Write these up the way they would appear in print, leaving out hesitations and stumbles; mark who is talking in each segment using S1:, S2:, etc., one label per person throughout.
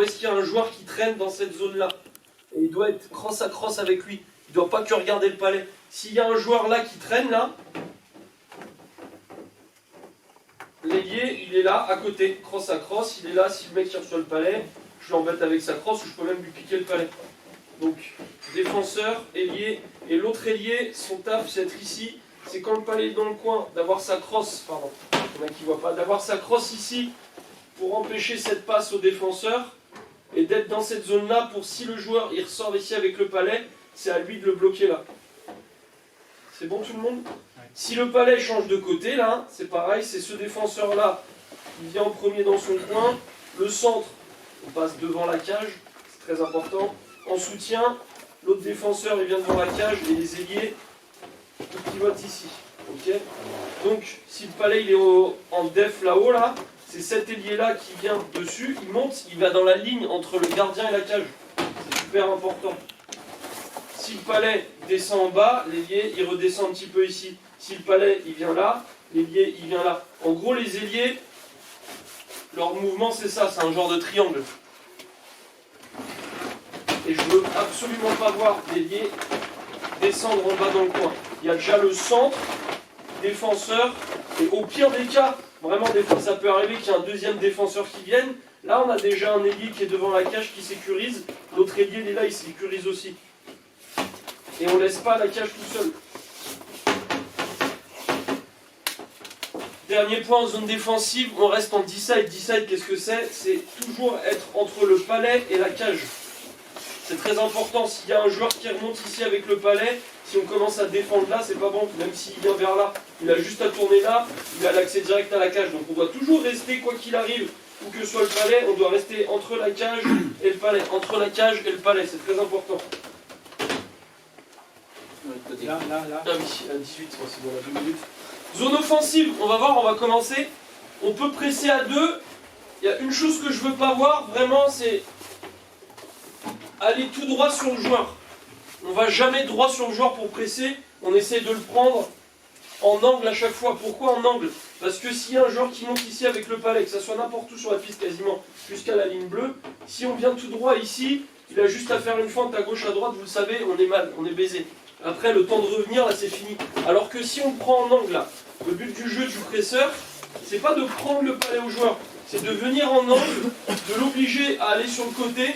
S1: Est-ce qu'il y a un joueur qui traîne dans cette zone-là? Et il doit être cross à cross avec lui. Il ne doit pas que regarder le palais. S'il y a un joueur là qui traîne là, l'ailier, il est là, à côté, cross à cross, il est là. Si le mec qui reçoit le palais, je l'embête avec sa crosse ou je peux même lui piquer le palais. Donc, défenseur, ailier, et l'autre ailier, son taf, c'est être ici. C'est quand le palais est dans le coin, d'avoir sa crosse, pardon, il y en a qui ne voient pas, d'avoir sa crosse ici pour empêcher cette passe au défenseur et d'être dans cette zone-là pour si le joueur il ressort ici avec le palais, c'est à lui de le bloquer là. C'est bon tout le monde? Si le palais change de côté là, c'est pareil, c'est ce défenseur-là, il vient en premier dans son coin, le centre, on passe devant la cage, c'est très important, en soutien, l'autre défenseur il vient devant la cage et les ailiers ils pivotent ici. Ok. Donc si le palais il est en def là-haut là, c'est cet ailier-là qui vient dessus, il monte, il va dans la ligne entre le gardien et la cage. C'est super important. Si le palais descend en bas, l'ailier il redescend un petit peu ici. Si le palais il vient là, l'ailier il vient là. En gros les ailiers, leur mouvement c'est ça, c'est un genre de triangle. Et je veux absolument pas voir l'ailier descendre en bas dans le coin. Il y a déjà le centre, défenseur, et au pire des cas, vraiment des fois ça peut arriver qu'il y ait un deuxième défenseur qui vienne. Là on a déjà un ailier qui est devant la cage qui sécurise, l'autre ailier il est là, il sécurise aussi. Et on ne laisse pas la cage tout seul. Dernier point en zone défensive, on reste en D-side. D-side, qu'est-ce que c'est? C'est toujours être entre le palais et la cage. C'est très important, s'il y a un joueur qui remonte ici avec le palais, si on commence à défendre là, c'est pas bon, même s'il vient vers là, il a juste à tourner là, il a l'accès direct à la cage. Donc on doit toujours rester, quoi qu'il arrive, où que soit le palais, on doit rester entre la cage et le palais. Entre la cage et le palais, c'est très important.
S2: Là.
S1: Ah oui, à 18, c'est bon, à 2 minutes. Zone offensive, on va voir, on va commencer. On peut presser à 2. Il y a une chose que je veux pas voir, vraiment, c'est aller tout droit sur le joueur. On va jamais droit sur le joueur pour presser, on essaie de le prendre en angle à chaque fois. Pourquoi en angle? Parce que s'il y a un joueur qui monte ici avec le palais, que ça soit n'importe où sur la piste quasiment, jusqu'à la ligne bleue, si on vient tout droit ici, il a juste à faire une fente à gauche à droite, vous le savez, on est mal, on est baisé. Après le temps de revenir, là c'est fini. Alors que si on prend en angle là, le but du jeu du presseur, c'est pas de prendre le palais au joueur, c'est de venir en angle, de l'obliger à aller sur le côté.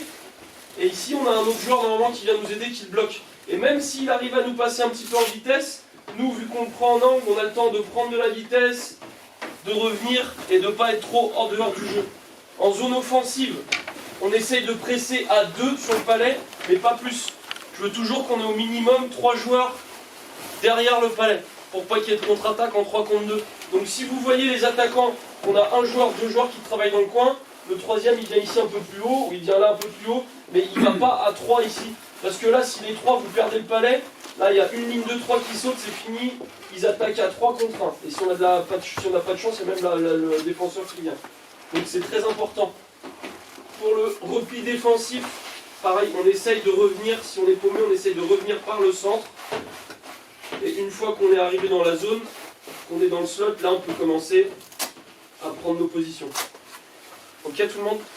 S1: Et ici, on a un autre joueur normalement qui vient nous aider, qui le bloque. Et même s'il arrive à nous passer un petit peu en vitesse, nous, vu qu'on le prend en angle, on a le temps de prendre de la vitesse, de revenir et de ne pas être trop en dehors du jeu. En zone offensive, on essaye de presser à 2 sur le palais, mais pas plus. Je veux toujours qu'on ait au minimum 3 joueurs derrière le palais, pour pas qu'il y ait de contre-attaque en 3 contre 2. Donc si vous voyez les attaquants, on a un joueur, 2 joueurs qui travaillent dans le coin, le troisième il vient ici un peu plus haut, ou il vient là un peu plus haut, mais il ne va pas à 3 ici. Parce que là, si les 3 vous perdez le palais, là il y a une ligne de 3 qui saute, c'est fini, ils attaquent à 3 contre 1. Et si on n'a pas de chance, c'est même le défenseur qui vient. Donc c'est très important. Pour le repli défensif, pareil, on essaye de revenir, si on est paumé, on essaye de revenir par le centre. Et une fois qu'on est arrivé dans la zone, qu'on est dans le slot, là on peut commencer à prendre nos positions. Ok tout le monde?